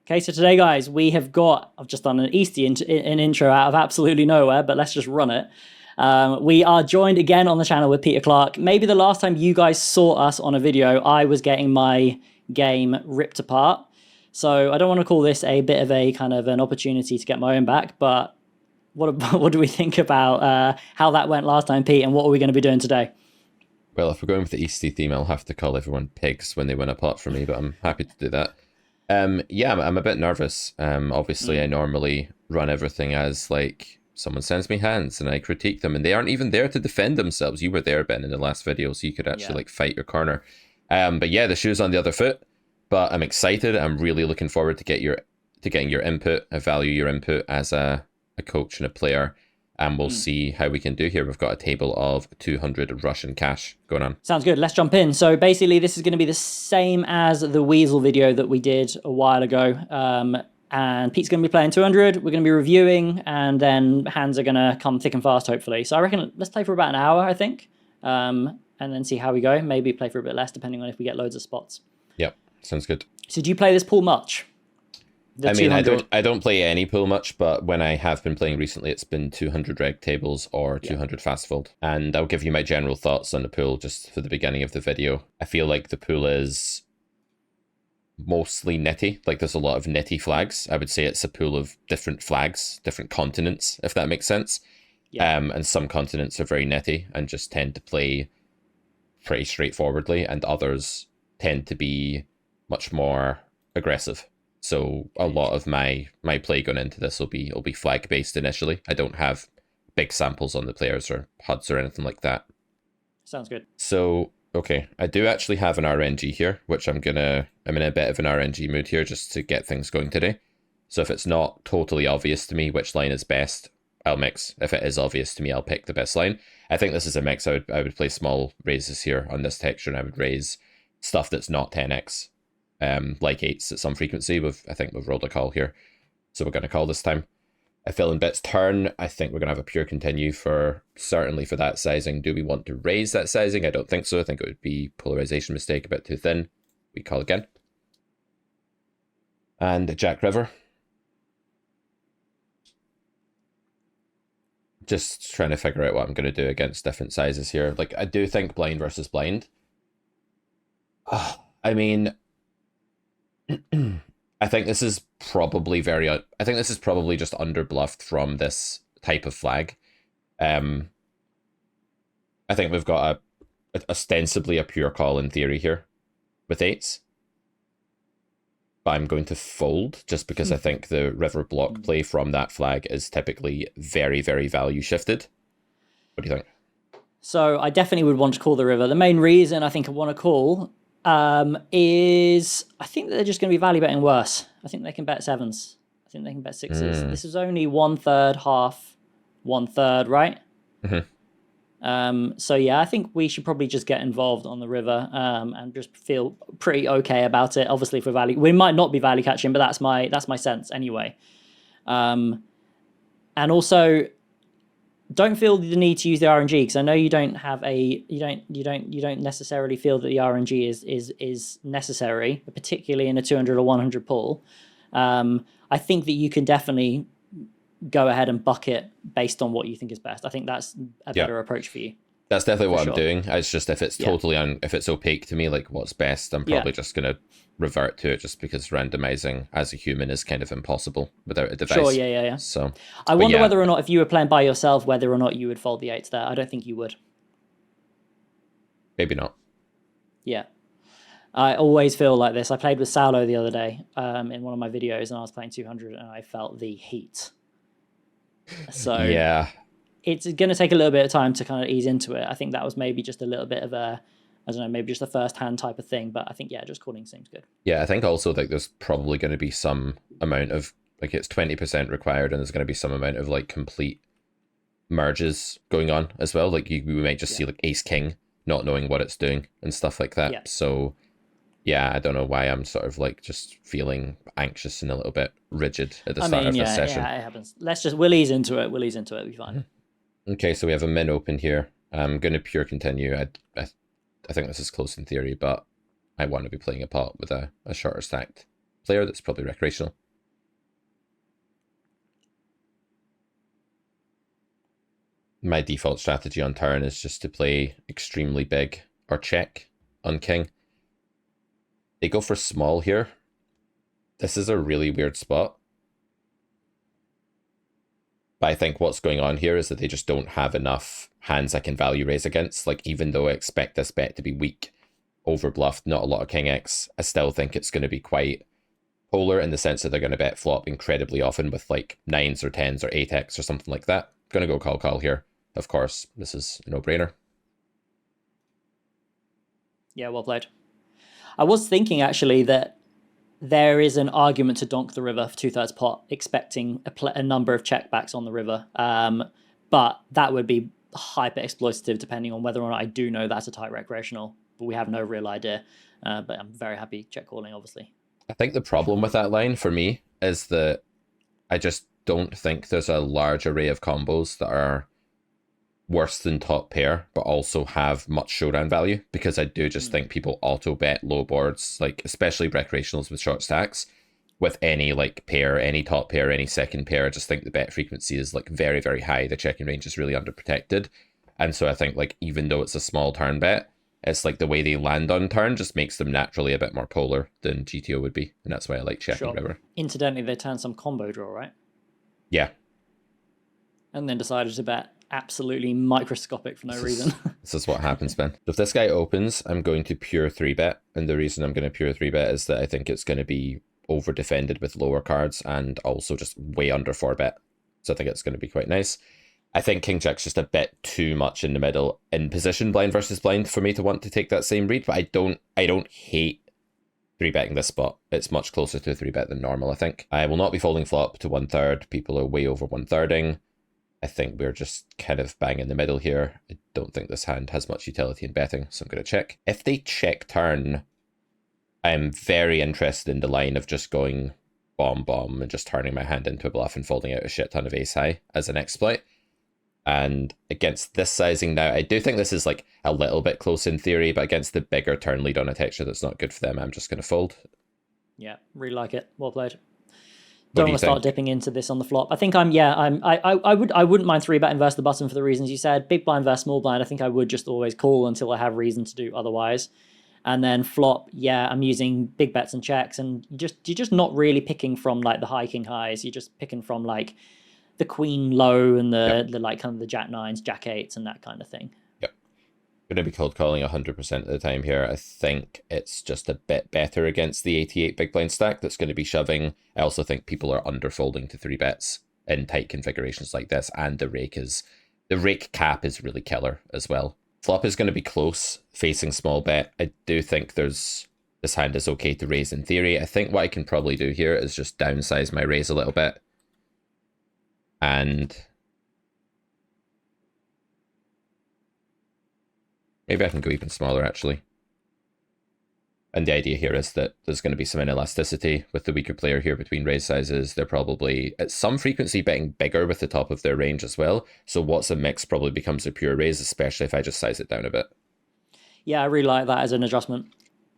Okay, so today, guys, we have got, I've just done an an intro out of absolutely nowhere, but let's just run it. We are joined again on the channel with Peter Clark. Maybe the last time you guys saw us on a video, I was getting my game ripped apart. So I don't want to call this a bit of a kind of an opportunity to get my own back, but what do we think about how that went last time, Pete, and what are we going to be doing today? Well, if we're going with the Easty theme, I'll have to call everyone pigs when they win apart from me, but I'm happy to do that. Yeah, I'm a bit nervous. Obviously, I normally run everything as like someone sends me hands and I critique them, and they aren't even there to defend themselves. You were there, Ben, in the last video, so you could actually like fight your corner. But yeah, the shoe's on the other foot. But I'm excited. I'm really looking forward to getting your input. I value your input as a coach and a player. And we'll see how we can do here. We've got a table of 200 Russian cash going on. Sounds good. Let's jump in. So basically, this is going to be the same as the Weasel video that we did a while ago. And Pete's going to be playing 200. We're going to be reviewing, and then hands are going to come thick and fast, hopefully. So I reckon let's play for about an hour, I think, and then see how we go. Maybe play for a bit less, depending on if we get loads of spots. Yep, sounds good. So do you play this pool much? I mean, I don't play any pool much, but when I have been playing recently, it's been 200 reg tables or 200 fast fold. And I'll give you my general thoughts on the pool just for the beginning of the video. I feel like the pool is mostly nitty. Like there's a lot of nitty flags. I would say it's a pool of different flags, different continents, if that makes sense. Yeah. And some continents are very nitty and just tend to play pretty straightforwardly, and others tend to be much more aggressive. So a lot of my play going into this will be flag based initially. I don't have big samples on the players or HUDs or anything like that. Sounds good. So okay, I do actually have an RNG here, which I'm in a bit of an RNG mood here just to get things going today. So if it's not totally obvious to me which line is best, I'll mix. If it is obvious to me, I'll pick the best line. I think this is a mix. I would play small raises here on this texture, and I would raise stuff that's not 10x. Like 8s at some frequency. I think we've rolled a call here, so we're going to call this time. I fill in bits turn. I think we're going to have a pure continue certainly for that sizing. Do we want to raise that sizing? I don't think so. I think it would be polarization mistake, a bit too thin. We call again. And Jack River. Just trying to figure out what I'm going to do against different sizes here. Like, I do think blind versus blind. I mean, I think this is probably just underbluffed from this type of flag. I think we've got ostensibly a pure call in theory here with 8s. But I'm going to fold just because I think the river block play from that flag is typically very, very value shifted. What do you think? So I definitely would want to call the river. The main reason I think I want to call is I think that they're just going to be value betting worse. I think they can bet 7s. I think they can bet 6s. This is only 1/3, half, 1/3, right? So yeah, I think we should probably just get involved on the river and just feel pretty okay about it. Obviously, for value, we might not be value catching, but that's my sense anyway. And also, don't feel the need to use the RNG, because I know you don't have you don't necessarily feel that the RNG is necessary, particularly in a 200 or 100 pool. I think that you can definitely go ahead and bucket based on what you think is best. I think that's a better approach for you. That's definitely what I'm doing. It's just if it's totally if it's opaque to me, like what's best, I'm probably just gonna revert to it, just because randomizing as a human is kind of impossible without a device. Sure, yeah. So I wonder whether or not, if you were playing by yourself, whether or not you would fold the 8s there. I don't think you would. Maybe not. Yeah. I always feel like this. I played with Saulo the other day in one of my videos, and I was playing 200, and I felt the heat. So yeah, it's going to take a little bit of time to kind of ease into it. I think that was maybe just a little bit of a, I don't know, maybe just a first hand type of thing. But I think, just calling seems good. Yeah, I think also like there's probably going to be some amount of, like, it's 20% required, and there's going to be some amount of like complete merges going on as well. Like we might just see like ace king not knowing what it's doing and stuff like that. Yeah. So yeah, I don't know why I'm sort of like just feeling anxious and a little bit rigid at the start of this session. Yeah, it happens. We'll ease into it. We'll be fine. Okay, so we have a min open here. I'm going to pure continue. I think this is close in theory, but I want to be playing a pot with a shorter stacked player that's probably recreational. My default strategy on turn is just to play extremely big or check on king. They go for small here. This is a really weird spot. But I think what's going on here is that they just don't have enough hands I can value raise against. Like, even though I expect this bet to be weak, overbluffed, not a lot of king X, I still think it's going to be quite polar in the sense that they're going to bet flop incredibly often with like 9s or 10s or 8x or something like that. Going to go call here. Of course, this is a no-brainer. Yeah, well played. I was thinking actually that there is an argument to donk the river for 2/3 pot, expecting a number of checkbacks on the river. But that would be hyper exploitative depending on whether or not I do know that's a tight recreational. But we have no real idea. But I'm very happy check calling, obviously. I think the problem with that line for me is that I just don't think there's a large array of combos that are worse than top pair, but also have much showdown value, because I do just think people auto bet low boards, like especially recreationals with short stacks, with any like pair, any top pair, any second pair. I just think the bet frequency is like very, very high. The checking range is really underprotected. And so I think like even though it's a small turn bet, it's like the way they land on turn just makes them naturally a bit more polar than GTO would be. And that's why I like checking river. Incidentally, they turned some combo draw, right? Yeah. And then decided to bet absolutely microscopic for no reason. This is what happens, man. If this guy opens, I'm going to pure 3-bet. And the reason I'm going to pure 3-bet is that I think it's going to be over defended with lower cards and also just way under 4-bet. So I think it's going to be quite nice. I think King Jack's just a bit too much in the middle in position blind versus blind for me to want to take that same read, but I don't hate 3-betting this spot. It's much closer to a 3-bet than normal, I think. I will not be folding flop to 1/3. People are way over 1/3ing. I think we're just kind of bang in the middle here. I don't think this hand has much utility in betting, so I'm going to check. If they check turn, I'm very interested in the line of just going bomb and just turning my hand into a bluff and folding out a shit ton of ace high as an exploit. And against this sizing now, I do think this is like a little bit close in theory, but against the bigger turn lead on a texture that's not good for them, I'm just going to fold. Yeah, really like it. Well played. Don't want to start dipping into this on the flop. I think I wouldn't mind 3-betting versus the button for the reasons you said. Big blind versus small blind, I think I would just always call until I have reason to do otherwise. And then flop, yeah, I'm using big bets and checks, and you're just not really picking from like the high king highs. You're just picking from like the queen low and the like kind of the jack 9s, jack 8s, and that kind of thing. Going to be cold calling 100% of the time here. I think it's just a bit better against the 88 big blind stack that's going to be shoving. I also think people are underfolding to 3-bets in tight configurations like this, and the rake cap is really killer as well. Flop is going to be close, facing small bet. I do think this hand is okay to raise in theory. I think what I can probably do here is just downsize my raise a little bit. And maybe I can go even smaller, actually. And the idea here is that there's going to be some inelasticity with the weaker player here between raise sizes. They're probably at some frequency betting bigger with the top of their range as well. So what's a mix probably becomes a pure raise, especially if I just size it down a bit. Yeah, I really like that as an adjustment.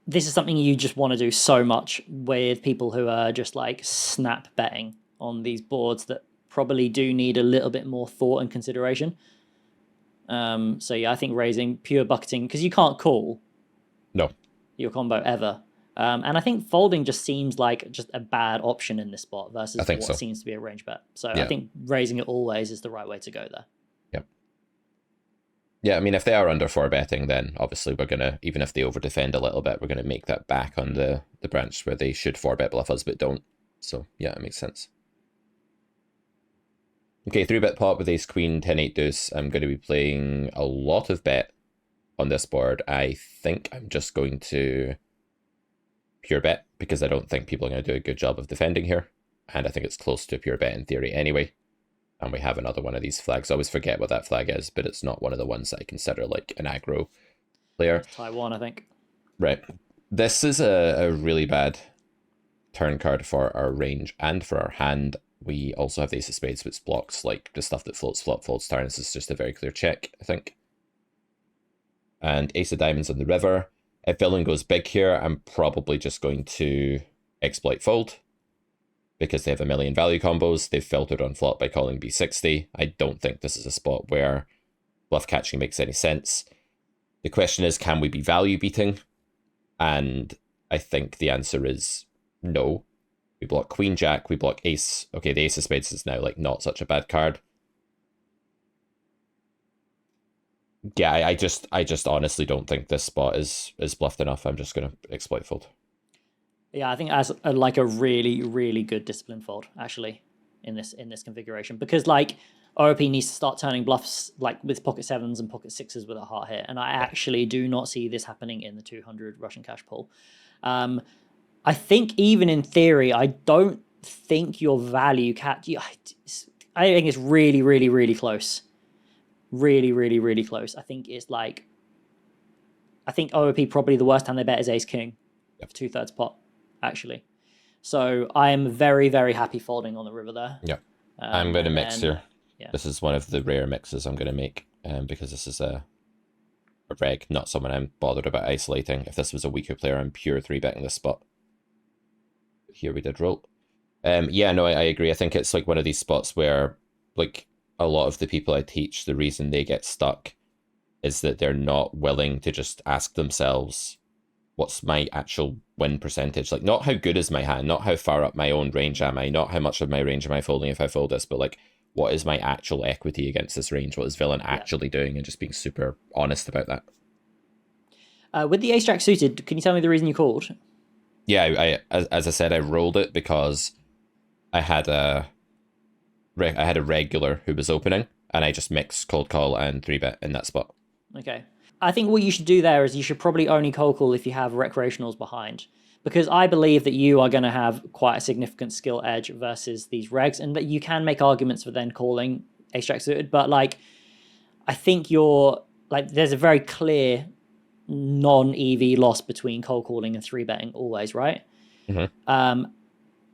This is something you just want to do so much with people who are just like snap betting on these boards that probably do need a little bit more thought and consideration. So yeah, I think raising, pure bucketing, because you can't call your combo ever. And I think folding just seems like just a bad option in this spot versus what seems to be a range bet. So yeah. I think raising it always is the right way to go there. Yep. Yeah, I mean, if they are under 4-betting, then obviously we're going to, even if they over defend a little bit, we're going to make that back on the branch where they should 4-bet bluff us but don't. So yeah, it makes sense. Okay, 3-bet pot with ace queen, 10-8 deuce. I'm going to be playing a lot of bet on this board. I think I'm just going to pure bet because I don't think people are going to do a good job of defending here. And I think it's close to a pure bet in theory anyway. And we have another one of these flags. I always forget what that flag is, but it's not one of the ones that I consider like an aggro player. Taiwan, I think. Right. This is a really bad turn card for our range and for our hand. We also have the ace of spades, which blocks like the stuff that floats flop, folds turn. This is just a very clear check, I think. And ace of diamonds on the river. If villain goes big here, I'm probably just going to exploit fold because they have a million value combos. They've filtered on flop by calling B60. I don't think this is a spot where bluff catching makes any sense. The question is, can we be value beating? And I think the answer is no. We block queen jack, we block ace. Okay, the ace of spades is now like not such a bad card. Yeah, I just honestly don't think this spot is bluffed enough. I'm just gonna exploit fold. Yeah, I think as like a really, really good discipline fold, actually, in this configuration. Because like OP needs to start turning bluffs like with pocket sevens and pocket sixes with a heart hit. And I actually do not see this happening in the 200 Russian cash pool. I think even in theory, I don't think your value catch. I think it's really, really, really close. Really, really, really close. I think it's like, I think OOP probably the worst hand they bet is ace king for 2/3 pot, actually. So I am very, very happy folding on the river there. Yeah, I'm going to mix here. Yeah. This is one of the rare mixes I'm going to make because this is a reg, not someone I'm bothered about isolating. If this was a weaker player, I'm pure 3-betting this spot. Here we did roll. Yeah, no, I agree. I think it's like one of these spots where like a lot of the people I teach, the reason they get stuck is that they're not willing to just ask themselves, what's my actual win percentage? Like, not how good is my hand, not how far up my own range am I, not how much of my range am I folding if I fold this, but like, what is my actual equity against this range? What is villain actually doing? And just being super honest about that. With the ace jack suited, can you tell me the reason you called? Yeah, as I said, I rolled it because I had a regular who was opening, and I just mixed cold call and 3-bet in that spot. Okay. I think what you should do there is you should probably only cold call if you have recreationals behind, because I believe that you are going to have quite a significant skill edge versus these regs, and that you can make arguments for then calling ace jack suited, but like, I think you're like, there's a very clear non-EV loss between cold calling and 3-betting always, right? Mm-hmm.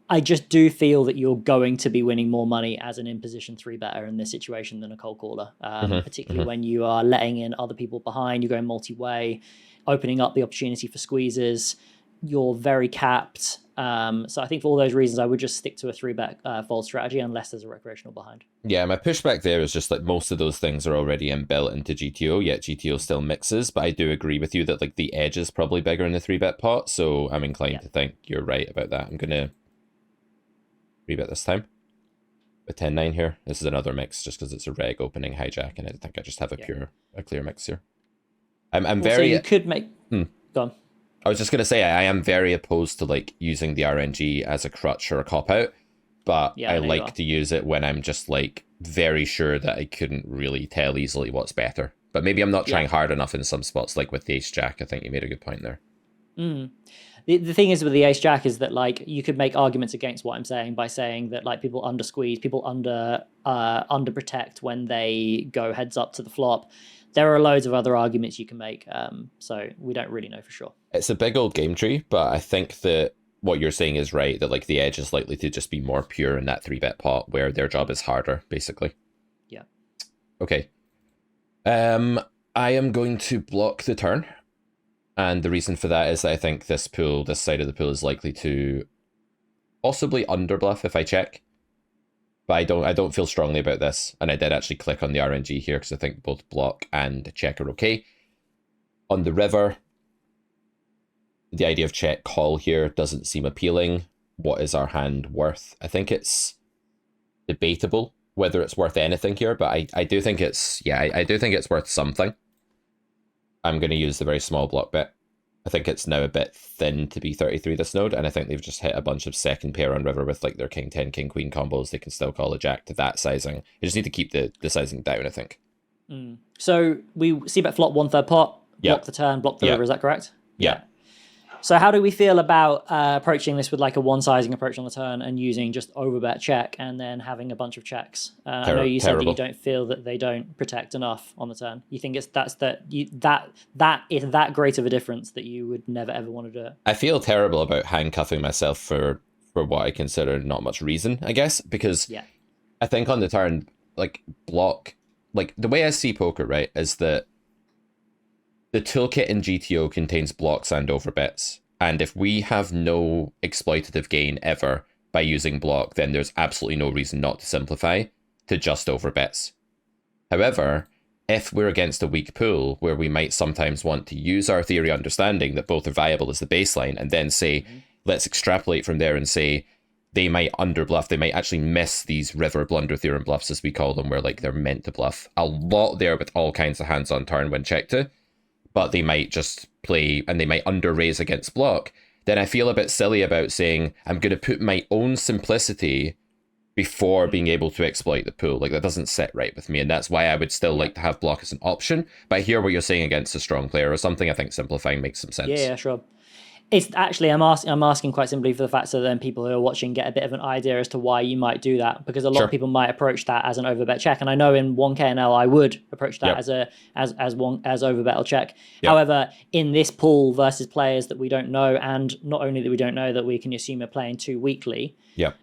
I just do feel that you're going to be winning more money as an in-position 3-better in this situation than a cold caller, particularly when you are letting in other people behind, you're going multi-way, opening up the opportunity for squeezes, you're very capped. So I think for all those reasons, I would just stick to a 3-bet fold strategy unless there's a recreational behind. Yeah, my pushback there is just like most of those things are already inbuilt into GTO, yet GTO still mixes, but I do agree with you that like the edge is probably bigger in the 3-bet pot, so I'm inclined to think you're right about that. I'm going to 3-bet this time with 10-9 here. This is another mix just because it's a reg opening hijack, and I think I just have a clear mix here. I'm also, very... you could make... Go on. I was just going to say, I am very opposed to like using the RNG as a crutch or a cop-out, but I like to use it when I'm just like very sure that I couldn't really tell easily what's better. But maybe I'm not trying hard enough in some spots, like with the ace jack. I think you made a good point there. The thing is with the ace jack is that like you could make arguments against what I'm saying by saying that like people under squeeze, people under protect when they go heads up to the flop. There are loads of other arguments you can make, so we don't really know for sure. It's a big old game tree, but I think that what you're saying is right, that like the edge is likely to just be more pure in that 3-bet pot where their job is harder, basically. Yeah. Okay. I am going to block the turn, and the reason for that is that I think this side of the pool is likely to possibly underbluff if I check. But I don't feel strongly about this, and I did actually click on the RNG here because I think both block and check are okay. On the river, the idea of check call here doesn't seem appealing. What is our hand worth? I think it's debatable whether it's worth anything here, but I do think it's I do think it's worth something. I'm going to use the very small block bet. I think it's now a bit thin to be 33 this node, and I think they've just hit a bunch of second pair on river with like their king 10, king queen combos. They can still call a jack to that sizing. You just need to keep the sizing down, I think. So we see bet flop 1/3 pot, block the turn, block the river, is that correct? Yeah. So how do we feel about approaching this with like a one-sizing approach on the turn and using just overbet check and then having a bunch of checks? I know you said that you don't feel that they don't protect enough on the turn. You think that is that great of a difference that you would never ever want to do it? I feel terrible about handcuffing myself for what I consider not much reason, I guess, because I think on the turn, like block, like the way I see poker, right, is that the toolkit in GTO contains blocks and overbets, And if we have no exploitative gain ever by using block, then there's absolutely no reason not to simplify to just overbets. However, if we're against a weak pool where we might sometimes want to use our theory understanding that both are viable as the baseline and then say, let's extrapolate from there and say they might underbluff, they might actually miss these river blunder theorem bluffs, as we call them, where like they're meant to bluff a lot there with all kinds of hands on turn when checked to, but they might just play and they might under raise against block, then I feel a bit silly about saying I'm going to put my own simplicity before being able to exploit the pool. Like, that doesn't sit right with me, and that's why I would still like to have block as an option. But I hear what you're saying against a strong player or something. I think simplifying makes some sense. Yeah, sure. It's actually, I'm asking quite simply for the fact so then people who are watching get a bit of an idea as to why you might do that, because a lot of people might approach that as an overbet check, and I know in 1KNL I would approach that as overbet or check. However, in this pool versus players that we don't know, and not only that we don't know, that we can assume are playing too weakly,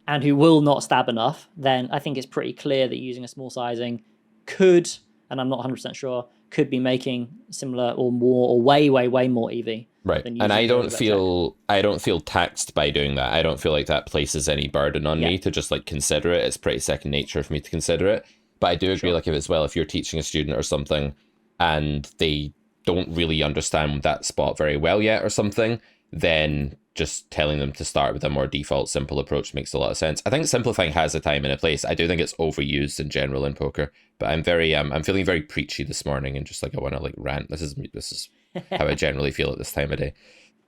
and who will not stab enough, then I think it's pretty clear that using a small sizing could, and I'm not 100% sure, could be making similar or more or way more EV. Right. And I don't feel taxed by doing that. I don't feel like that places any burden on me to just like consider it. It's pretty second nature for me to consider it. But I do agree, like if you're teaching a student or something and they don't really understand that spot very well yet or something, then just telling them to start with a more default simple approach makes a lot of sense. I think simplifying has a time and a place. I do think it's overused in general in poker, but I'm feeling very preachy this morning and just like I want to like rant. This is how I generally feel at this time of day.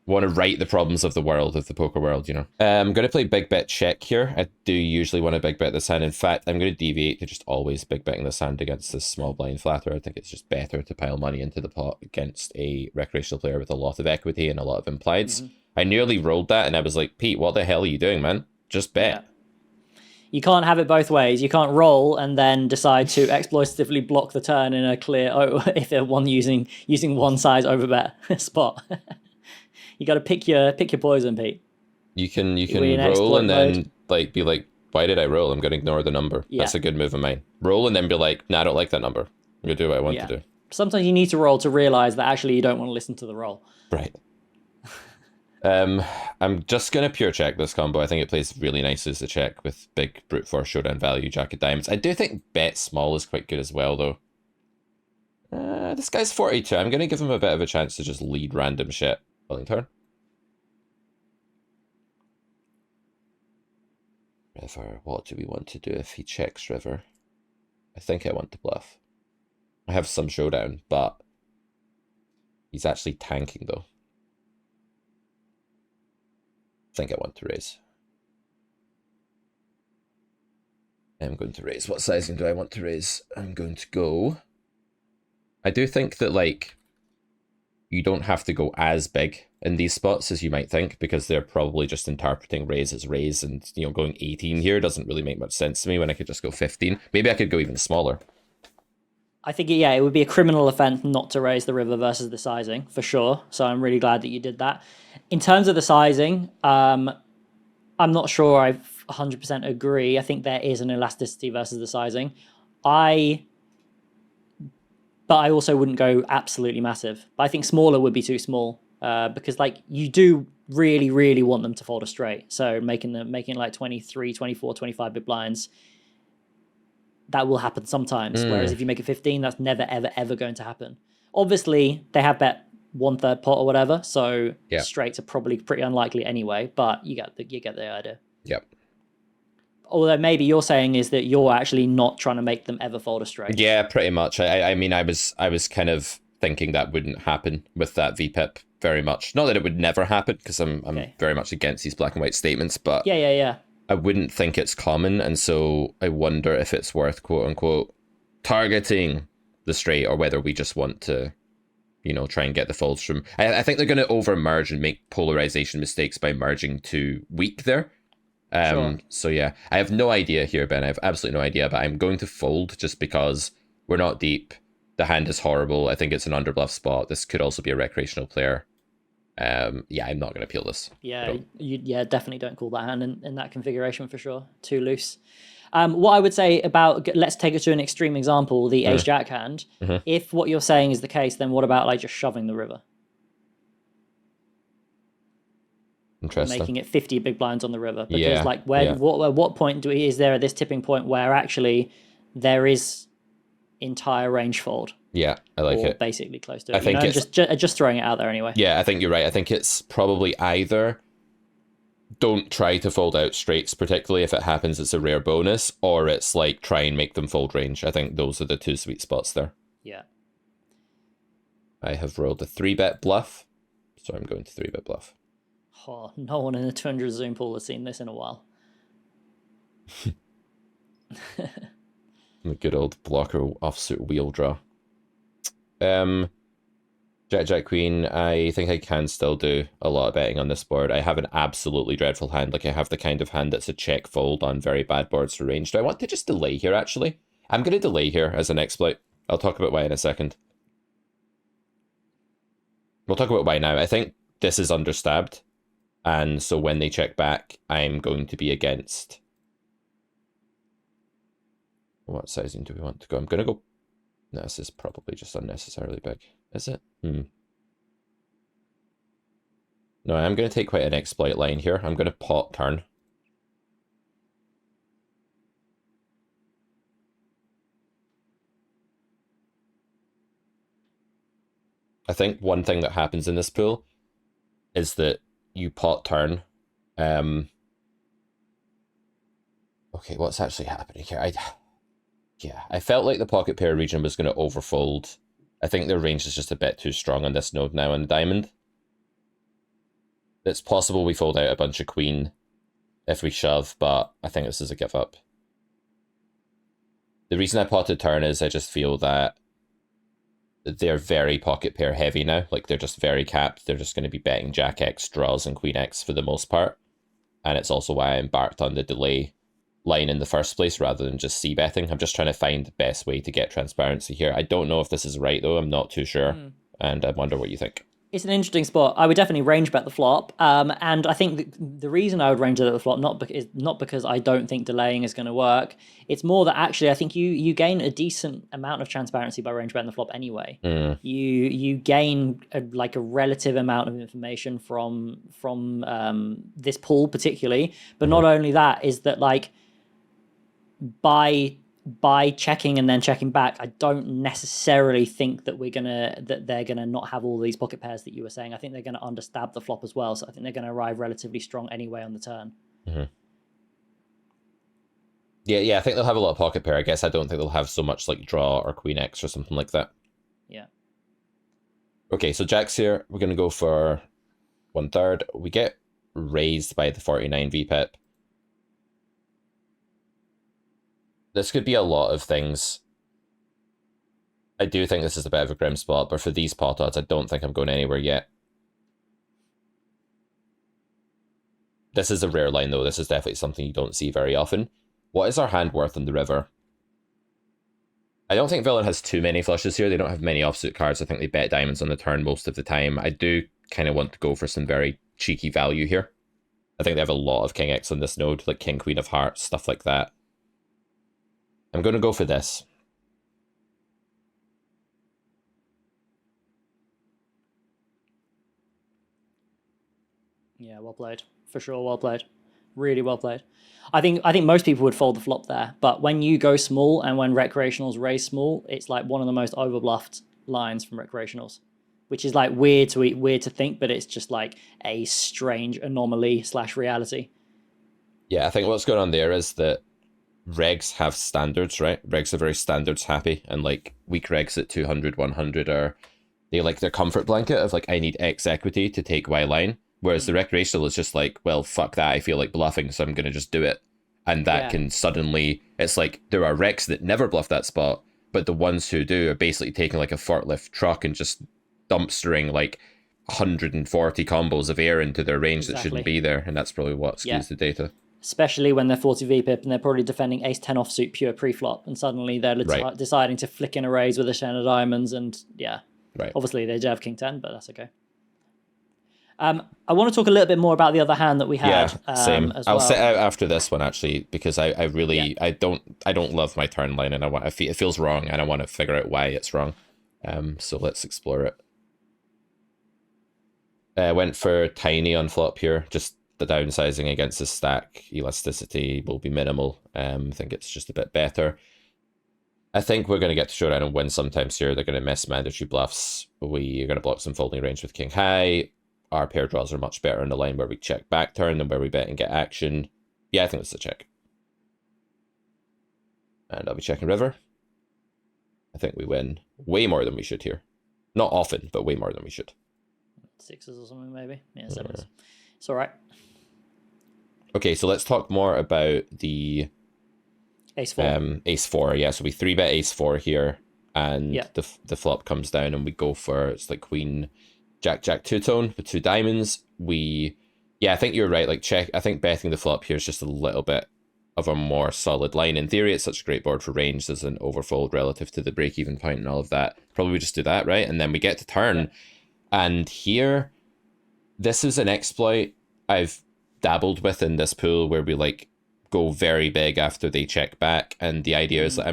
Want to right the problems of the world, of the poker world, you know. I'm going to play big bet check here. I do usually want to big bet this hand. In fact, I'm going to deviate to just always big betting this hand against this small blind flatter. I think it's just better to pile money into the pot against a recreational player with a lot of equity and a lot of implieds. I nearly rolled that and I was like, Pete, what the hell are you doing, man? Just bet. You can't have it both ways. You can't roll and then decide to exploitatively block the turn in a clear, if they're using one size overbet spot. You got to pick your poison, Pete. You can roll and then like be like, why did I roll? I'm going to ignore the number. That's a good move of mine. Roll and then be like, nah, I don't like that number. I'm going to do what I want to do. Sometimes you need to roll to realize that actually you don't want to listen to the roll. Right. I'm just going to pure check this combo. I think it plays really nicely as a check with big brute force showdown value, jack of diamonds. I do think bet small is quite good as well, though. This guy's 42. I'm going to give him a bit of a chance to just lead random shit. Rolling turn. River. What do we want to do if he checks river? I think I want to bluff. I have some showdown, but he's actually tanking, though. I think I want to raise. I'm going to raise. What sizing do I want to raise? I'm going to go. I do think that, like, you don't have to go as big in these spots as you might think, because they're probably just interpreting raise as raise, and, you know, going 18 here doesn't really make much sense to me when I could just go 15. Maybe I could go even smaller. I think, it would be a criminal offense not to raise the river versus the sizing, for sure. So I'm really glad that you did that. In terms of the sizing, I'm not sure I 100% agree. I think there is an elasticity versus the sizing. But I also wouldn't go absolutely massive. But I think smaller would be too small, because like you do really, really want them to fold a straight. So making like 23, 24, 25 big blinds, that will happen sometimes. Whereas if you make it 15, that's never, ever, ever going to happen. Obviously, they have bet 1/3 pot or whatever, so straights are probably pretty unlikely anyway. But you get the idea. Yep. Although maybe you're saying is that you're actually not trying to make them ever fold a straight. Yeah, pretty much. I mean, I was kind of thinking that wouldn't happen with that VPIP very much. Not that it would never happen, because I'm very much against these black and white statements, but yeah. I wouldn't think it's common, and so I wonder if it's worth, quote unquote, targeting the straight, or whether we just want to, you know, try and get the folds from. I think they're going to over merge and make polarization mistakes by merging too weak there. Sure. So yeah, I have no idea here, Ben. I have absolutely no idea, but I'm going to fold just because we're not deep. The hand is horrible. I think it's an underbluff spot. This could also be a recreational player. Yeah, I'm not going to peel this. Yeah, definitely don't call that hand in that configuration for sure. Too loose. What I would say about, let's take it to an extreme example, the ace jack hand. If what you're saying is the case, then what about like just shoving the river? Interesting. Making it 50 big blinds on the river. Because yeah, like what point is there at this tipping point where actually there is entire range fold? Yeah, I like it. Basically close to it. I think it's just throwing it out there anyway. Yeah, I think you're right. I think it's probably either don't try to fold out straights, particularly if it happens it's a rare bonus, or it's like try and make them fold range. I think those are the two sweet spots there. Yeah. I have rolled a 3-bet bluff, so I'm going to 3-bet bluff. Oh, no one in the 200 Zoom pool has seen this in a while. The good old blocker offsuit wheel draw. Jack Queen, I think I can still do a lot of betting on this board. I have an absolutely dreadful hand. Like, I have the kind of hand that's a check fold on very bad boards for range. Do I want to just delay here, actually? I'm going to delay here as an exploit. I'll talk about why in a second. We'll talk about why now. I think this is understabbed, and so when they check back, I'm going to be against... What sizing do we want to go? I'm going to go... No, this is probably just unnecessarily big. Is it? No, I'm going to take quite an exploit line here. I'm going to pot turn. I think one thing that happens in this pool is that you pot turn. Okay, what's actually happening here? I felt like the pocket pair region was going to overfold. I think their range is just a bit too strong on this node now on the diamond. It's possible we fold out a bunch of queen if we shove, but I think this is a give up. The reason I potted turn is I just feel that they're very pocket pair heavy now. Like, they're just very capped. They're just going to be betting Jack X draws and Queen X for the most part. And it's also why I embarked on the delay line in the first place rather than just c-betting. I'm just trying to find the best way to get transparency here. I don't know if this is right, though. I'm not too sure. And I wonder what you think. It's an interesting spot. I would definitely range bet the flop. And I think the reason I would range bet the flop is not because I don't think delaying is going to work. It's more that actually I think you gain a decent amount of transparency by range betting the flop anyway. You gain a relative amount of information from this pool particularly. But not only that, is that like by checking and then checking back, I don't necessarily think that they're gonna not have all these pocket pairs that you were saying. I think they're gonna understab the flop as well. So I think they're gonna arrive relatively strong anyway on the turn. Yeah, I think they'll have a lot of pocket pair. I guess I don't think they'll have so much like draw or Queen X or something like that. Yeah. Okay, so Jack's here. We're gonna go for 1/3. We get raised by the 49 VPIP. This could be a lot of things. I do think this is a bit of a grim spot, but for these pot odds, I don't think I'm going anywhere yet. This is a rare line, though. This is definitely something you don't see very often. What is our hand worth on the river? I don't think villain has too many flushes here. They don't have many offsuit cards. I think they bet diamonds on the turn most of the time. I do kind of want to go for some very cheeky value here. I think they have a lot of King X on this node, like King, Queen of Hearts, stuff like that. I'm going to go for this. Yeah, well played. For sure, well played. Really well played. I think most people would fold the flop there, but when you go small and when recreationals raise small, it's like one of the most overbluffed lines from recreationals, which is like weird to think, but it's just like a strange anomaly / reality. Yeah, I think what's going on there is that regs have standards, right? Regs are very standards happy, and like weak regs at 200, 100 are they like their comfort blanket of like I need X equity to take Y line, whereas the recreational is just like, well, fuck that, I feel like bluffing, so I'm gonna just do it. And that can suddenly, it's like there are recs that never bluff that spot, but the ones who do are basically taking like a forklift truck and just dumpstering like 140 combos of air into their range that shouldn't be there, and that's probably what skews the data. Especially when they're 40 VPIP and they're probably defending ace-10 offsuit pure pre-flop, and suddenly they're deciding to flick in a raise with a 10 of diamonds, and obviously they do have king-10, but that's okay. I want to talk a little bit more about the other hand that we had. Same. As well. I'll sit out after this one actually, because I really I don't love my turn line, and it feels wrong, and I want to figure out why it's wrong. So let's explore it. Went for tiny on flop here. Just the downsizing against the stack elasticity will be minimal. I think it's just a bit better. I think we're going to get to showdown and win sometimes here. They're going to miss mandatory bluffs. We are going to block some folding range with king high. Our pair draws are much better in the line where we check back turn than where we bet and get action. Yeah, I think it's a check. And I'll be checking river. I think we win way more than we should here. Not often, but way more than we should. Sixes or something, maybe. Yeah, sevens. It's all right. Okay, so let's talk more about the Ace-4. Ace-4, yeah. So we 3-bet Ace-4 here, and the flop comes down, and we go for, it's like Queen, Jack, Jack two-tone with 2 diamonds. I think you're right. Like, check. I think betting the flop here is just a little bit of a more solid line. In theory, it's such a great board for range. There's an overfold relative to the break-even point and all of that. Probably just do that, right? And then we get to turn. And here, this is an exploit I've dabbled with in this pool where we like go very big after they check back. And the idea is that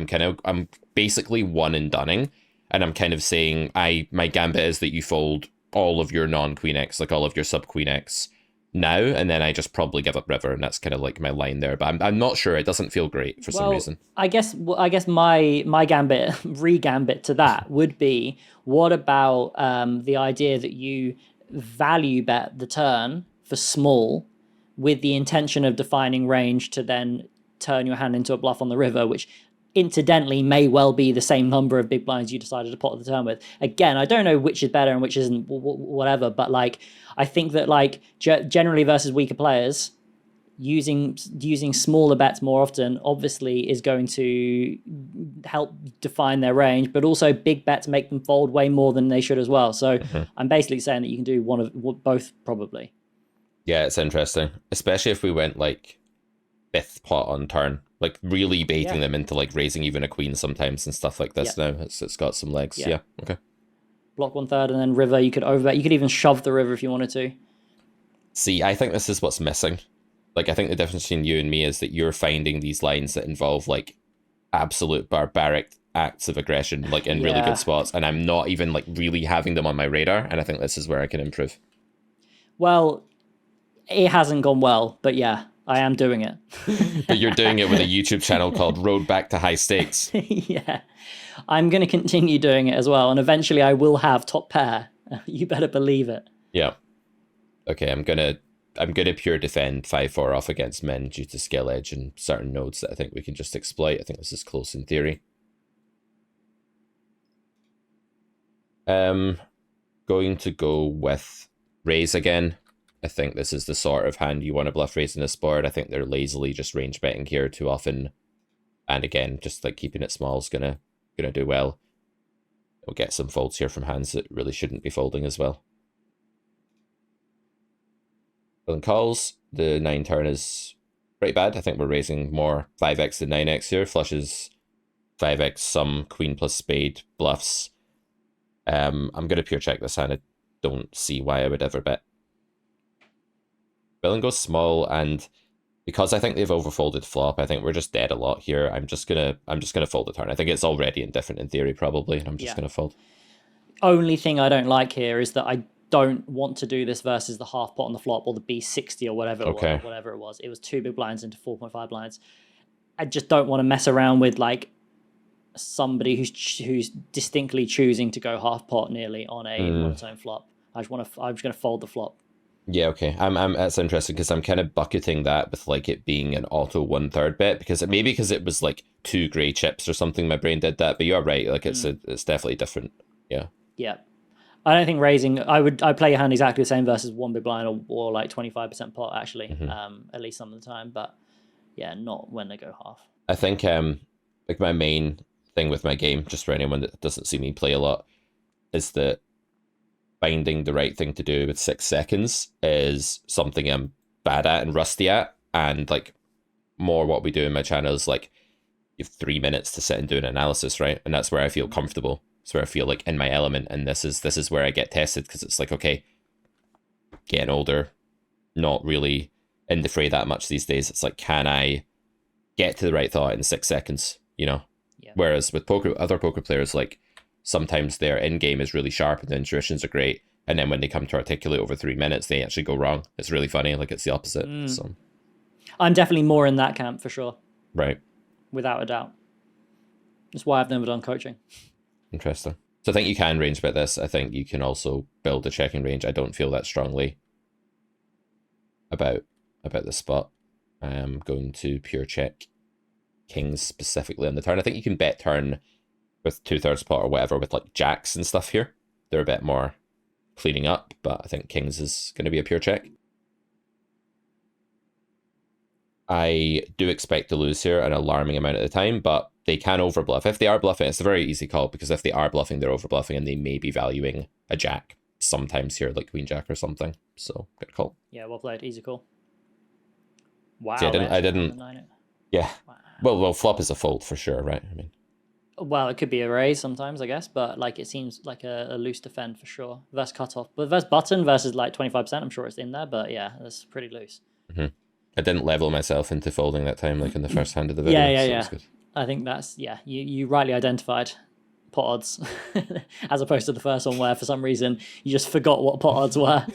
I'm basically one and dunning. And I'm kind of saying, my gambit is that you fold all of your non-queen X, like all of your sub-queen X now, and then I just probably give up river, and that's kind of like my line there. But I'm not sure. It doesn't feel great for some reason. I guess my gambit, re-gambit to that would be, what about the idea that you value bet the turn for small with the intention of defining range to then turn your hand into a bluff on the river, which incidentally may well be the same number of big blinds you decided to pot the turn with. Again, I don't know which is better and which isn't, whatever, but like I think that like generally versus weaker players, using smaller bets more often obviously is going to help define their range, but also big bets make them fold way more than they should as well. So I'm basically saying that you can do one of both probably. Yeah, it's interesting, especially if we went like 5th pot on turn, like really baiting them into like raising even a queen sometimes and stuff like this. Now it's got some legs. Yeah. Okay. Block 1/3 and then river. You could overbet. You could even shove the river if you wanted to. See, I think this is what's missing. Like, I think the difference between you and me is that you're finding these lines that involve like absolute barbaric acts of aggression, like in really good spots, and I'm not even like really having them on my radar. And I think this is where I can improve. Well, it hasn't gone well, but yeah, I am doing it. But you're doing it with a YouTube channel called Road Back to High Stakes. Yeah, I'm going to continue doing it as well, and eventually I will have top pair. You better believe it. Yeah. Okay, I'm gonna pure defend 5-4 off against men due to skill edge and certain nodes that I think we can just exploit. I think this is close in theory. Going to go with raise again. I think this is the sort of hand you want to bluff raise in this board. I think they're lazily just range betting here too often. And again, just like keeping it small is gonna do well. We'll get some folds here from hands that really shouldn't be folding as well. Filling calls, the 9 turn is pretty bad. I think we're raising more 5x than 9x here. Flushes 5x, some queen plus spade bluffs. I'm gonna pure check this hand. I don't see why I would ever bet. Villain goes small, and because I think they've overfolded flop, I think we're just dead a lot here. I'm just gonna fold the turn. I think it's already indifferent in theory, probably, and I'm just gonna fold. Only thing I don't like here is that I don't want to do this versus the half pot on the flop or the B60 or whatever it was. It was 2 big blinds into 4.5 blinds. I just don't want to mess around with like somebody who's distinctly choosing to go half pot nearly on a monotone flop. I'm just gonna fold the flop. Yeah, okay. I'm that's interesting because I'm kind of bucketing that with like it being an auto 1/3 bet because it was like 2 gray chips or something. My brain did that, but you're right. Like it's definitely different. Yeah. Yeah. I don't think raising. I play your hand exactly the same versus 1 big blind or like 25% pot actually. At least some of the time, but yeah, not when they go half. I think like my main thing with my game, just for anyone that doesn't see me play a lot, is that finding the right thing to do with 6 seconds is something I'm bad at and rusty at. And like more what we do in my channel is like you have 3 minutes to sit and do an analysis, right? And that's where I feel comfortable. It's where I feel like in my element. And this is where I get tested because it's like, okay, getting older, not really in the fray that much these days. It's like, can I get to the right thought in 6 seconds, you know? Yeah. Whereas with poker, other poker players, like sometimes their end game is really sharp and the intuitions are great, And then when they come to articulate over 3 minutes, they actually go wrong. It's really funny. Like, it's the opposite. So I'm definitely more in that camp for sure. Right. Without a doubt. That's why I've never done coaching. Interesting. So I think you can range bet this. I think you can also build a checking range. I don't feel that strongly about this spot. I am going to pure check kings specifically on the turn. I think you can bet turn with 2/3 pot or whatever with like jacks and stuff here. They're a bit more cleaning up, but I think kings is going to be a pure check. I do expect to lose here an alarming amount of the time, but they can overbluff. If they are bluffing, it's a very easy call, because if they are bluffing, they're overbluffing, and they may be valuing a jack sometimes here, like queen jack or something. So good call. Yeah, well played. Easy call. Wow. See, I didn't. Yeah. Wow. Well, flop is a fold for sure, right? I mean. Well, it could be a raise sometimes, I guess, but like it seems like a loose defend for sure. Versus cutoff, but versus button versus like 25%, I'm sure it's in there, but yeah, that's pretty loose. I didn't level myself into folding that time, like in the first hand of the video. Yeah. I think that's, you rightly identified pot odds as opposed to the first one where for some reason you just forgot what pot odds were.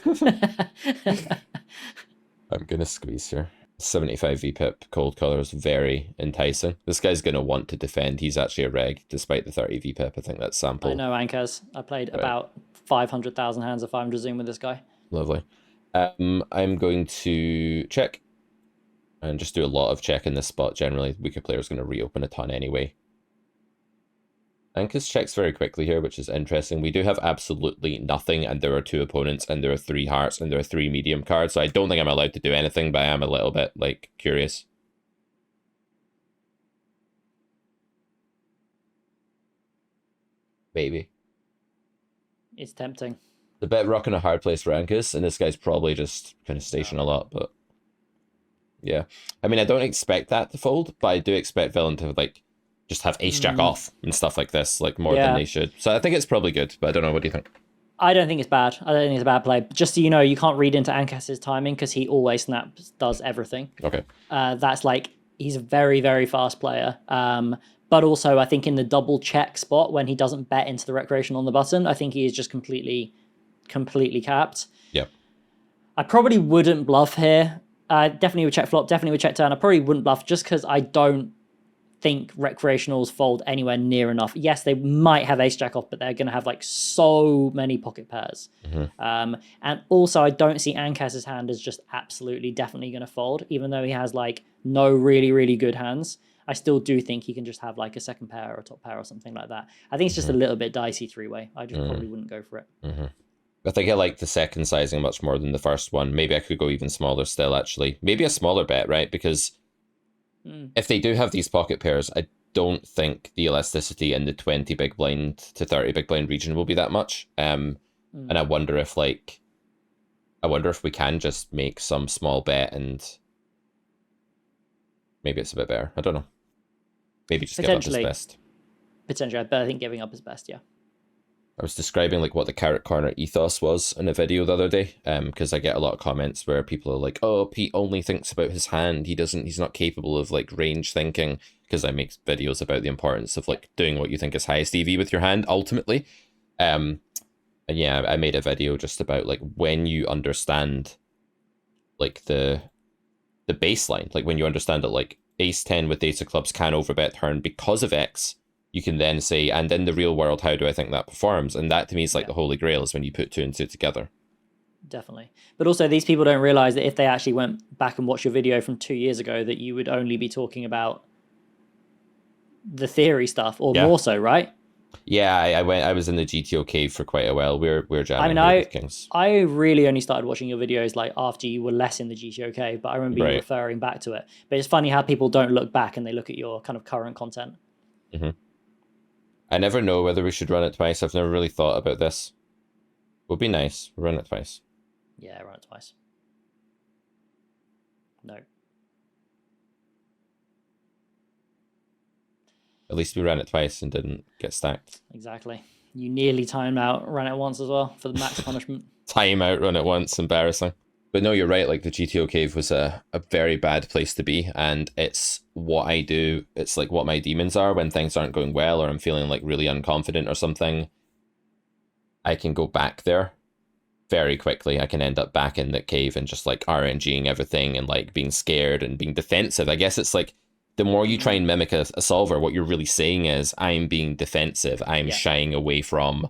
I'm going to squeeze here. 75 VPIP cold color is very enticing. This guy's going to want to defend. He's actually a reg despite the 30 VPIP. I think that's sample. I know, Ankaz. I played about 500,000 hands of 500 Zoom with this guy. Lovely. I'm going to check and just do a lot of check in this spot. Generally, weaker player's going to reopen a ton anyway. Ankaz checks very quickly here, which is interesting. We do have absolutely nothing, and there are 2 opponents, and there are 3 hearts, and there are 3 medium cards, so I don't think I'm allowed to do anything, but I am a little bit, like, curious. Maybe. It's tempting. The bit rock in a hard place for Ankaz, and this guy's probably just kind of station a lot, but yeah. I mean, I don't expect that to fold, but I do expect villain to, like, just have ace jack off and stuff like this, like more than they should. So I think it's probably good, but I don't know. What do you think? I don't think it's bad. I don't think it's a bad play. But just so you know, you can't read into Ankaz's timing because he always snaps, does everything. Okay. That's like, he's a very, very fast player. But also, I think in the double check spot, when he doesn't bet into the recreational on the button, I think he is just completely capped. Yep. I probably wouldn't bluff here. Definitely would check flop, definitely would check turn. I probably wouldn't bluff just because I don't think recreationals fold anywhere near enough. Yes, they might have ace jack off, but they're going to have like so many pocket pairs. And also, I don't see Ankaz's hand as just absolutely definitely going to fold, even though he has like no really, really good hands. I still do think he can just have like a second pair or a top pair or something like that. I think it's just a little bit dicey 3-way. I just probably wouldn't go for it. I think I like the second sizing much more than the first one. Maybe I could go even smaller still, actually. Maybe a smaller bet, right? Because if they do have these pocket pairs, I don't think the elasticity in the 20 big blind to 30 big blind region will be that much. And I wonder if we can just make some small bet and maybe it's a bit better. I don't know. Maybe just give up his best. Potentially, but I think giving up is best, yeah. I was describing like what the carrot corner ethos was in a video the other day, because I get a lot of comments where people are like, "Oh, Pete only thinks about his hand. He's not capable of like range thinking." Because I make videos about the importance of like doing what you think is highest EV with your hand ultimately. And yeah, I made a video just about like when you understand like the baseline, like when you understand that like ace 10 with ace of clubs can overbet turn because of X. You can then say, and in the real world, how do I think that performs? And that to me is like the holy grail, is when you put 2 and 2 together. Definitely. But also these people don't realize that if they actually went back and watched your video from 2 years ago, that you would only be talking about the theory stuff or more so, right? Yeah, I was in the GTO cave for quite a while. We're jamming with kings. I really only started watching your videos like after you were less in the GTO cave, but I remember you referring back to it. But it's funny how people don't look back and they look at your kind of current content. I never know whether we should run it twice. I've never really thought about this. Would be nice. Run it twice. Yeah, run it twice. No. At least we ran it twice and didn't get stacked. Exactly. You nearly timed out, ran it once as well for the max punishment. Time out, run it once, embarrassing. But no, you're right, like the GTO cave was a very bad place to be, and it's what I do, it's like what my demons are when things aren't going well or I'm feeling like really unconfident or something. I can go back there very quickly I can end up back in the cave and just like RNGing everything and like being scared and being defensive. I guess it's like the more you try and mimic a solver, what you're really saying is I'm being defensive. I'm shying away from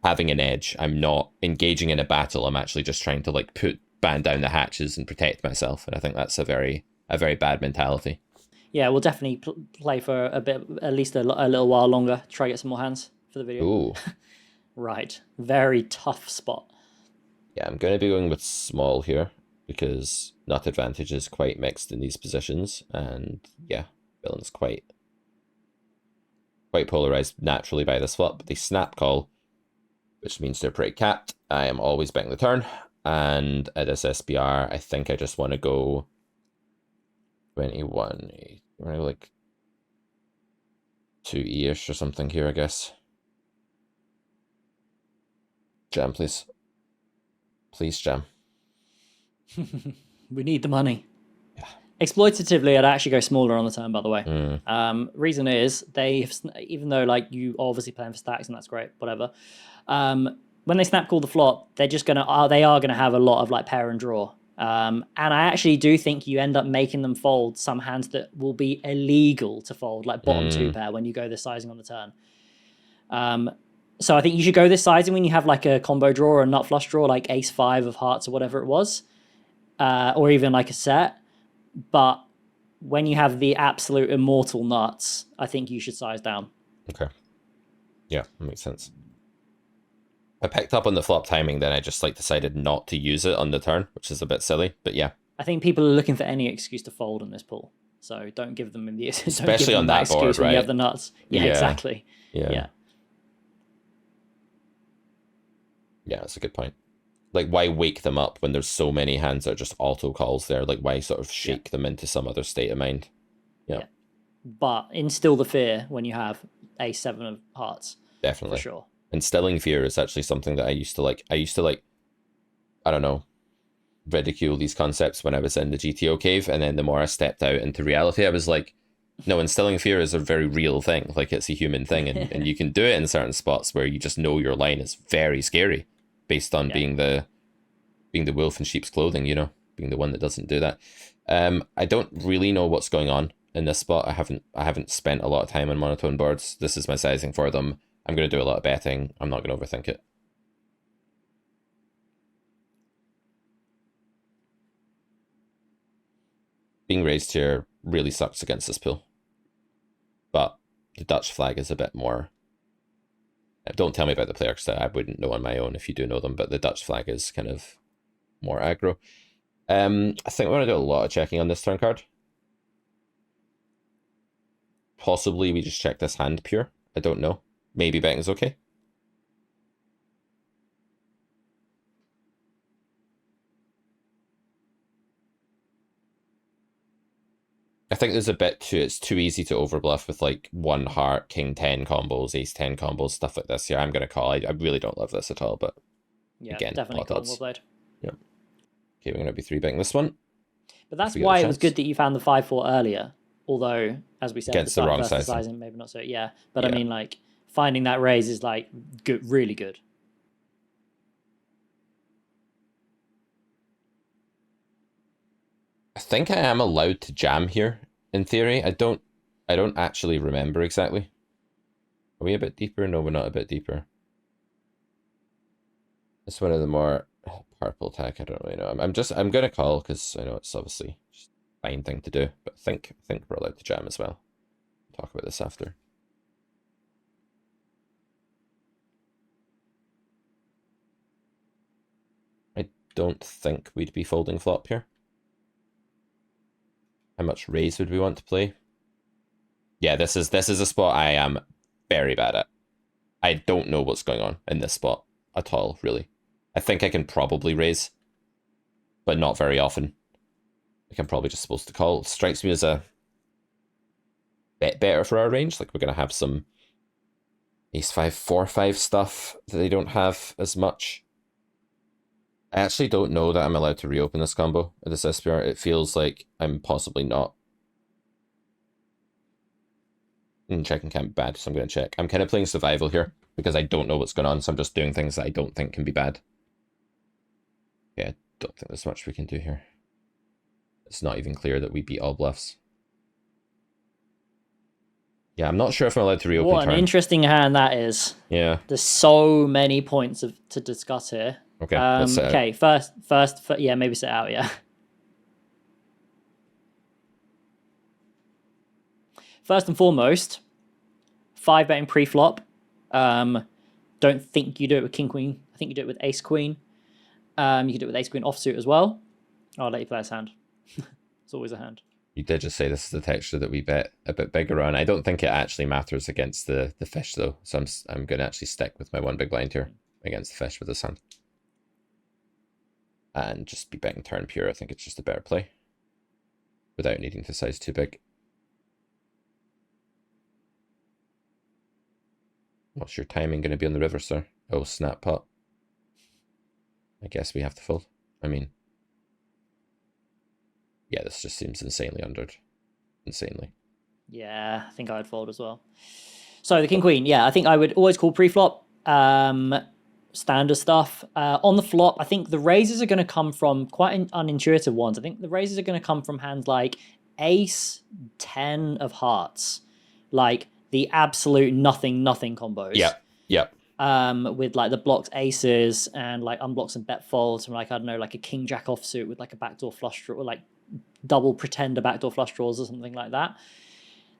having an edge. I'm not engaging in a battle. I'm actually just trying to like batten down the hatches and protect myself. And I think that's a very bad mentality. Yeah, we'll definitely play for a bit, at least a little while longer. Try to get some more hands for the video. Ooh. Right. Very tough spot. Yeah, I'm going to be going with small here because nut advantage is quite mixed in these positions. And yeah, villain's quite polarized naturally by this flop. But they snap call, which means they're pretty capped. I am always betting the turn. And at this SPR, I think I just want to go 21, like 2E-ish or something here, I guess. Jam, please. Please jam. We need the money. Yeah. Exploitatively, I'd actually go smaller on the turn, by the way. Reason is, even though like you are obviously playing for stacks and that's great, whatever. When they snap call the flop, they are gonna have a lot of like pair and draw. And I actually do think you end up making them fold some hands that will be illegal to fold, like bottom two pair when you go this sizing on the turn. So I think you should go this sizing when you have like a combo draw or a nut flush draw, like ace-5 of hearts or whatever it was, or even like a set. But when you have the absolute immortal nuts, I think you should size down. Okay. Yeah, that makes sense. I picked up on the flop timing, then I just like decided not to use it on the turn, which is a bit silly, but yeah. I think people are looking for any excuse to fold in this pool, so don't give them the especially on that board, right? When you have the nuts. Yeah, exactly. Yeah, that's a good point. Like, why wake them up when there's so many hands that are just auto calls there? Like, why sort of shake them into some other state of mind? Yeah. But instill the fear when you have ace-7 of hearts. Definitely. For sure. Instilling fear is actually something that I used to like, I don't know, ridicule these concepts when I was in the GTO cave. And then the more I stepped out into reality, I was like, no, instilling fear is a very real thing. Like, it's a human thing. And you can do it in certain spots where you just know your line is very scary based on being the wolf in sheep's clothing, you know, being the one that doesn't do that. I don't really know what's going on in this spot. I haven't spent a lot of time on monotone boards. This is my sizing for them. I'm going to do a lot of betting. I'm not going to overthink it. Being raised here really sucks against this pool. But the Dutch flag is a bit more... Don't tell me about the player because I wouldn't know on my own if you do know them, but the Dutch flag is kind of more aggro. I think we're going to do a lot of checking on this turn card. Possibly we just check this hand pure. I don't know. Maybe betting is okay. I think there's a bit too, it's too easy to overbluff with like one heart, king 10 combos, ace 10 combos, stuff like this. Yeah, I'm going to call. I really don't love this at all, but yeah, again, definitely cool. Well played. Yeah. Okay, we're going to be 3-betting this one. But that's why it was good that you found the 5-4 earlier. Although, as we said, against the wrong sizing, maybe not so. Yeah, but I mean, like, finding that raise is like good, really good. I think I am allowed to jam here, in theory. I don't actually remember exactly. Are we a bit deeper? No, we're not a bit deeper. It's one of the more purple tech. I don't really know. I'm gonna call because I know it's obviously just a fine thing to do, but I think we're allowed to jam as well. Talk about this after. I don't think we'd be folding flop here. How much raise would we want to play? Yeah, this is a spot I am very bad at. I don't know what's going on in this spot at all, really. I think I can probably raise, but not very often. Like, I'm probably just supposed to call. It strikes me as a bit better for our range. Like, we're going to have some ace-5, 4-5 stuff that they don't have as much. I actually don't know that I'm allowed to reopen this combo at this SPR. It feels like I'm possibly not. Checking can't be bad, so I'm going to check. I'm kind of playing survival here because I don't know what's going on, so I'm just doing things that I don't think can be bad. don't think there's much we can do here. It's not even clear that we beat all bluffs. Yeah, I'm not sure if I'm allowed to reopen What an interesting hand that is. Yeah. There's so many points to discuss here. Okay, let's set okay, yeah, maybe set out, yeah. First and foremost, 5-betting pre-flop. Don't think you do it with king queen. I think you do it with ace queen. You can do it with ace queen offsuit as well. I'll let you play this hand. It's always a hand. You did just say this is the texture that we bet a bit bigger on. I don't think it actually matters against the fish though. So I'm going to actually stick with my 1 big blind here against the fish with this hand. And just be betting turn pure. I think it's just a better play without needing to size too big. What's your timing going to be on the river, sir? Oh, snap pot. I guess we have to fold. I mean, yeah, this just seems insanely undered. Insanely. Yeah, I think I would fold as well. So the king queen, yeah, I think I would always call pre-flop. Standard stuff. On the flop, I think the raises are going to come from quite unintuitive ones. I think the raises are going to come from hands like ace 10 of hearts, like the absolute nothing combos. Yeah. With like the blocked aces and like unblocks and bet folds from like, I don't know, like a king jack offsuit with like a backdoor flush draw, or like double pretender backdoor flush draws or something like that.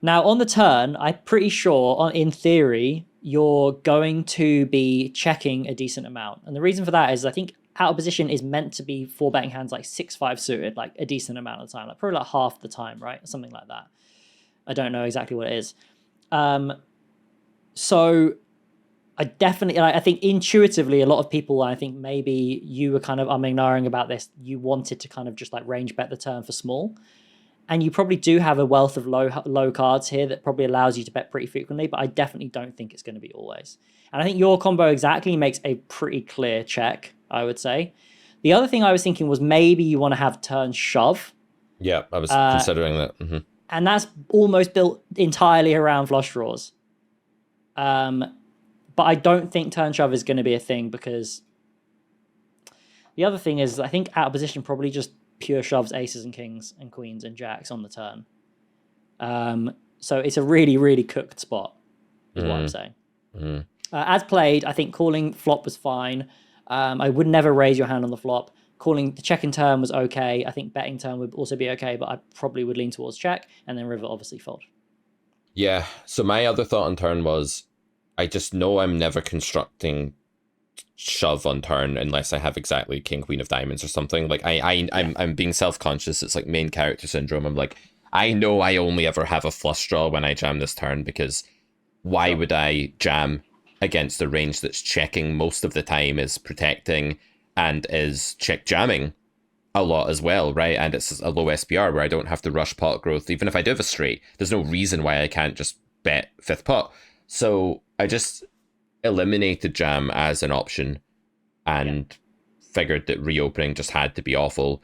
Now on the turn, I'm pretty sure in theory, you're going to be checking a decent amount. And the reason for that is I think out of position is meant to be 4-betting hands like 6-5 suited, like a decent amount of the time, like probably like half the time, right? Something like that. I don't know exactly what it is. So I think intuitively a lot of people, I think maybe you were kind of umming about this, you wanted to kind of just like range bet the turn for small. And you probably do have a wealth of low cards here that probably allows you to bet pretty frequently, but I definitely don't think it's going to be always. And I think your combo exactly makes a pretty clear check, I would say. The other thing I was thinking was maybe you want to have turn shove. Yeah, I was considering that. Mm-hmm. And that's almost built entirely around flush draws. But I don't think turn shove is going to be a thing because the other thing is I think out of position probably just pure shoves aces and kings and queens and jacks on the turn. So it's a really, really cooked spot is what I'm saying. As played, I think calling flop was fine. I would never raise your hand on the flop. Calling the check in turn was okay. I think betting turn would also be okay, but I probably would lean towards check and then river obviously fold. Yeah, so my other thought on turn was I just know I'm never constructing shove on turn unless I have exactly king queen of diamonds or something. Like I'm being self-conscious. It's like main character syndrome. I'm like, I know I only ever have a flush draw when I jam this turn because why would I jam against a range that's checking most of the time, is protecting and is check jamming a lot as well, right? And it's a low SPR where I don't have to rush pot growth. Even if I do have a straight, there's no reason why I can't just bet fifth pot. So I just eliminated jam as an option and figured that reopening just had to be awful.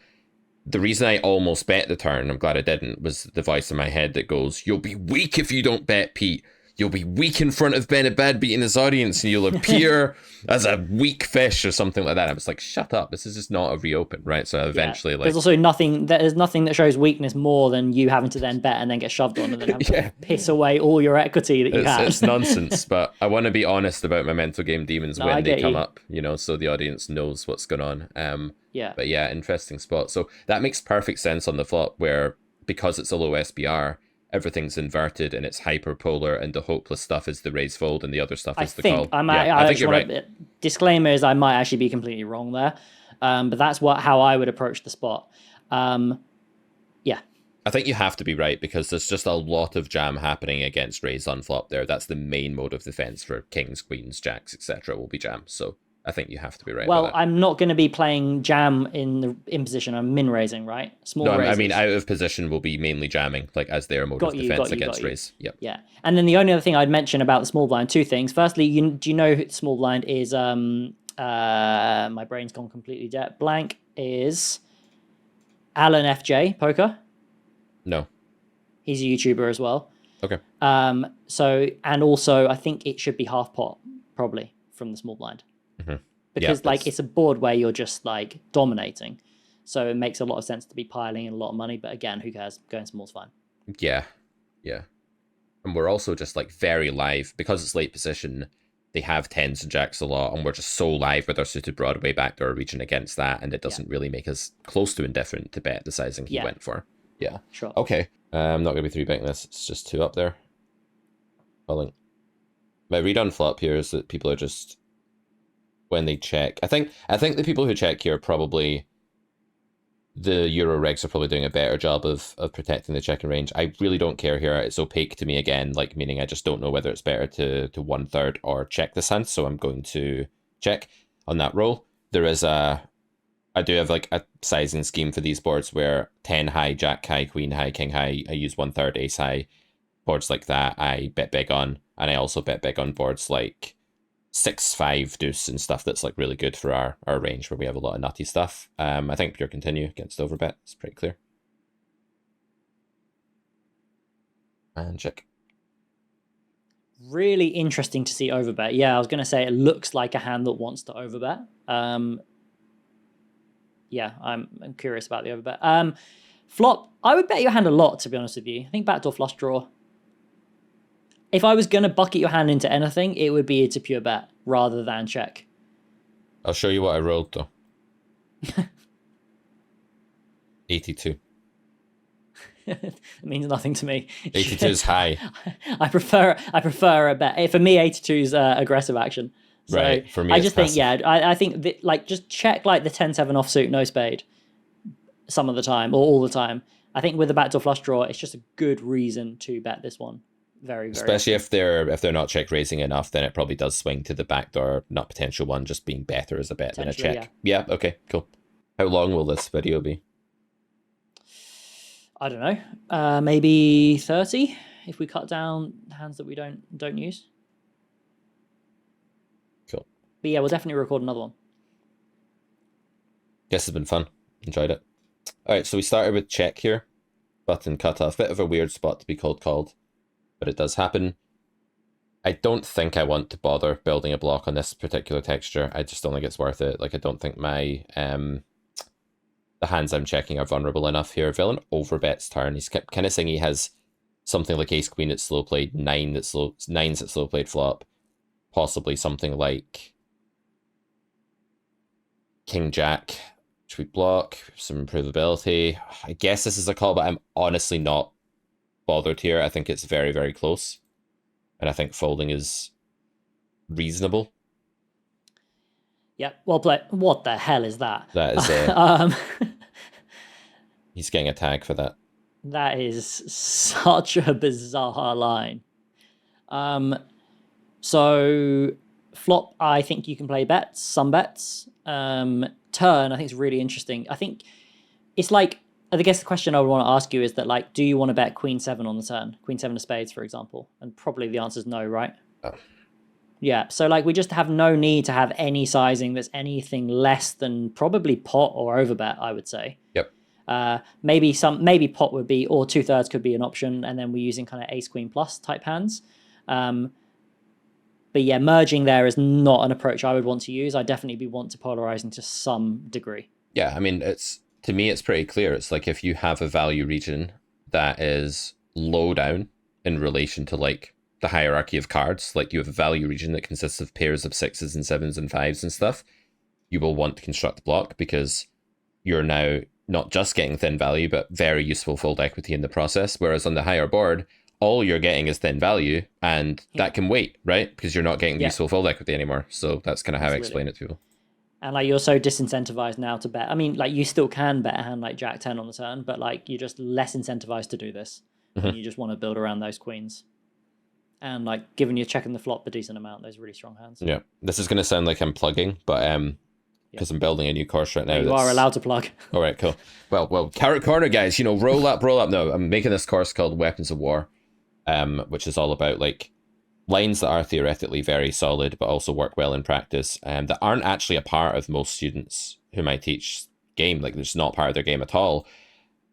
The reason I almost bet the turn, I'm glad I didn't, was the voice in my head that goes, "You'll be weak if you don't bet, Pete. You'll be weak in front of Benabad beating his audience and you'll appear as a weak fish," or something like that. I was like, shut up, this is just not a reopen, right? So eventually there's also nothing that shows weakness more than you having to then bet and then get shoved on and then have to piss away all your equity that you had. It's nonsense, but I want to be honest about my mental game demons when they come up, so the audience knows what's going on. But yeah, interesting spot. So that makes perfect sense on the flop where, because it's a low SBR, everything's inverted and it's hyperpolar, and the hopeless stuff is the raise fold and the other stuff is the call. I think you're right. Disclaimer is I might actually be completely wrong there, but that's how I would approach the spot. I think you have to be right because there's just a lot of jam happening against raise on flop there. That's the main mode of defense for kings, queens, jacks, etc. will be jam. So I think you have to be right. Well, I'm not going to be playing jam in position. I'm min raising, right? Raises. I mean out of position will be mainly jamming, like as their mode of defense against raise. Yep. Yeah, and then the only other thing I'd mention about the small blind, two things. Firstly, do you know who the small blind is? My brain's gone completely blank. Is Alan FJ Poker? No. He's a YouTuber as well. Okay. So, and also I think it should be half pot probably from the small blind. Because it's a board where you're just like dominating. So it makes a lot of sense to be piling in a lot of money. But again, who cares? Going small's fine. Yeah. And we're also just like very live because it's late position. They have tens and jacks a lot, and we're just so live with our suited Broadway backdoor region against that, and it doesn't really make us close to indifferent to bet the sizing he went for. Yeah. Sure. Okay. I'm not going to be 3-betting this. It's just 2 up there. Calling. My read on flop here is that people are just, when they check, I think the people who check here are probably, the Euro regs are probably doing a better job of protecting the checking range. I really don't care here. It's opaque to me again, like meaning I just don't know whether it's better to 1/3 or check this hand. So I'm going to check on that roll. I do have like a sizing scheme for these boards where 10 high, jack high, queen high, king high, I use 1/3 ace high. Boards like that I bet big on, and I also bet big on boards like 6-5 deuce and stuff that's like really good for our range where we have a lot of nutty stuff. I think pure continue against overbet is pretty clear. And check. Really interesting to see overbet. Yeah, I was going to say it looks like a hand that wants to overbet. Yeah, I'm curious about the overbet. Flop, I would bet your hand a lot, to be honest with you. I think backdoor flush draw. If I was going to bucket your hand into anything, it would be into pure bet rather than check. I'll show you what I rolled, though. 82. It means nothing to me. 82 is high. I prefer a bet. For me, 82 is aggressive action. So right. For me, I just think, passive. I think that, like, just check like the 10-7 offsuit, no spade some of the time or all the time. I think with the backdoor flush draw, it's just a good reason to bet this one. Very, very especially often. if they're not check raising enough, then it probably does swing to the backdoor not potential one just being better as a bet than a check. Yeah. Okay, cool. How long will this video be? I don't know. Maybe 30 if we cut down hands that we don't use. Cool. But yeah, we'll definitely record another one. Guess it's been fun. Enjoyed it. All right, so we started with check here. Button cutoff. Bit of a weird spot to be called. But it does happen. I don't think I want to bother building a block on this particular texture. I just don't think it's worth it. Like, I don't think my the hands I'm checking are vulnerable enough here. Villain overbets turn. He's kind of saying he has something like ace queen at slow played, nines at slow played flop, possibly something like king jack, which we block, some improvability. I guess this is a call, but I'm honestly not bothered here. I think it's very, very close, and I think folding is reasonable. Yep, well played. What the hell is that? That is he's getting a tag for that. That is such a bizarre line. So flop, I think you can play bets, some bets. Turn, I think is really interesting. I think it's like, I guess the question I would want to ask you is that, like, do you want to bet queen 7 on the turn? Queen 7 of spades, for example. And probably the answer is no, right? Oh. Yeah, so like we just have no need to have any sizing that's anything less than probably pot or overbet, I would say. Yep. Maybe pot would be, or 2/3 could be an option, and then we're using kind of ace queen plus type hands. But yeah, merging there is not an approach I would want to use. I definitely want to polarizing to some degree. Yeah, I mean, to me it's pretty clear. It's like if you have a value region that is low down in relation to like the hierarchy of cards, like you have a value region that consists of pairs of 6s and 7s and 5s and stuff, you will want to construct a block because you're now not just getting thin value, but very useful fold equity in the process. Whereas on the higher board, all you're getting is thin value, and that can wait, right? Because you're not getting useful fold equity anymore. So that's kind of how I explain it to people. And like you're so disincentivized now to bet. I mean, like you still can bet a hand like Jack 10 on the turn, but like you're just less incentivized to do this. And you just want to build around those queens. And like given you're checking the flop a decent amount, those really strong hands. Yeah, this is going to sound like I'm plugging, but because I'm building a new course right now. You are allowed to plug. All right, cool. Well, carrot corner, guys. You know, roll up. No, I'm making this course called Weapons of War, which is all about like lines that are theoretically very solid, but also work well in practice, that aren't actually a part of most students whom I teach game. Like, they're just not part of their game at all,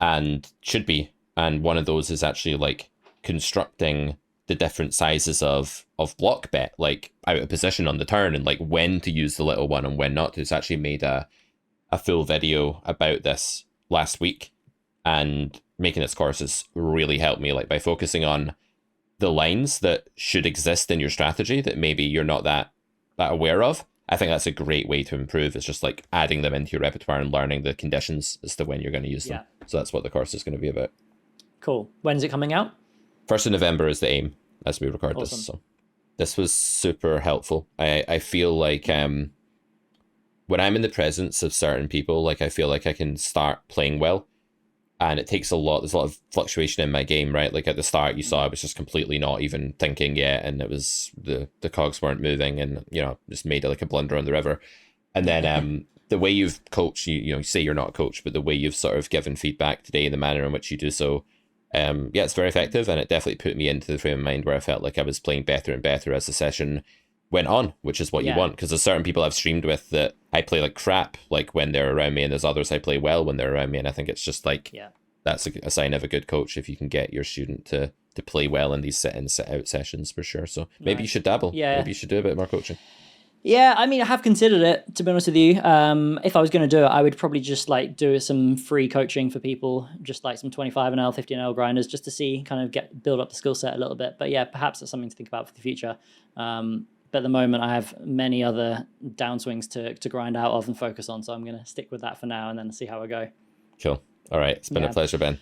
and should be. And one of those is actually like constructing the different sizes of block bet, like out of position on the turn, and like when to use the little one and when not to. It's actually made a a full video about this last week, and making this course has really helped me, like by focusing on the lines that should exist in your strategy that maybe you're not that aware of. I think that's a great way to improve. It's just like adding them into your repertoire and learning the conditions as to when you're going to use them. So that's what the course is going to be about. Cool. When's it coming out? 1st of November is the aim as we record this. So this was super helpful. I feel like when I'm in the presence of certain people, like I feel like I can start playing well. And it takes there's a lot of fluctuation in my game, right? Like at the start, you saw I was just completely not even thinking yet, and it was the cogs weren't moving, and just made like a blunder on the river. And then the way you've coached, you say you're not a coach, but the way you've sort of given feedback today, the manner in which you do so, it's very effective, and it definitely put me into the frame of mind where I felt like I was playing better and better as the session went on, which is what you want, because there's certain people I've streamed with that I play like crap like when they're around me, and there's others I play well when they're around me, and I think it's just like that's a sign of a good coach if you can get your student to play well in these sit-in sit-out sessions, for sure. So maybe you should dabble. Maybe you should do a bit more coaching. I mean, I have considered it, to be honest with you. If I was going to do it, I would probably just like do some free coaching for people, just like some 25NL, 50NL grinders, just to see, kind of build up the skill set a little bit. But yeah, perhaps that's something to think about for the future. But at the moment, I have many other downswings to grind out of and focus on. So I'm going to stick with that for now and then see how I go. Cool. All right. It's been a pleasure, Ben.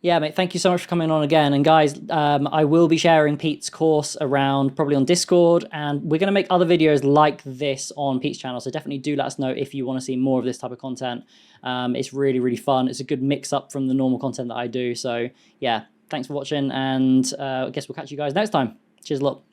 Yeah, mate. Thank you so much for coming on again. And guys, I will be sharing Pete's course around probably on Discord. And we're going to make other videos like this on Pete's channel. So definitely do let us know if you want to see more of this type of content. It's really, really fun. It's a good mix up from the normal content that I do. So yeah, thanks for watching. And I guess we'll catch you guys next time. Cheers a lot.